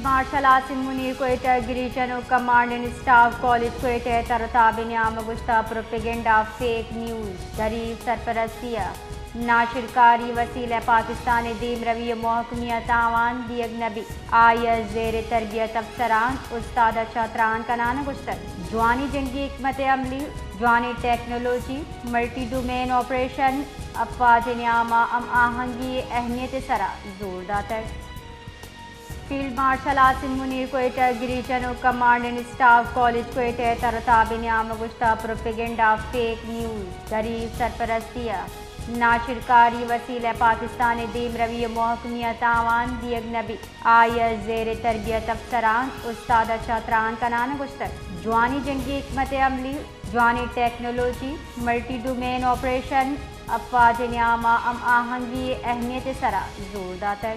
field marshal Asim Munir Quetta garrison commanding staff college Quetta ترتاب نعام گشتہ پروپیگنڈا فیک نیوز دریف سرپرستیہ ناشر کاری وسیلہ پاکستان دیم روی محکمیہ تاوان دیگ نبی آئیس زیر تربیت افسران استاد چھاتران کنان گشتر جوانی جنگی حکمت عملی جوانی ٹیکنالوجی ملٹی ڈومین آپریشن افواج نعامہ آہنگی اہمیت سرا زور داتر field marshal Asim Munir Quetta garrison commanding staff college Quetta ترتاب نعام گشتہ پروپیگنڈا فیک نیوز دریف سرپرستیہ ناشر کاری وسیلہ پاکستان دیم روی محکمیہ تاوان دیگ نبی آئیس زیر تربیت افسران استاد چھاتران کنان گشتر جوانی جنگی حکمت عملی جوانی ٹیکنالوجی ملٹی ڈومین آپریشن افواج نعامہ آہنگی اہمیت سرا زور داتر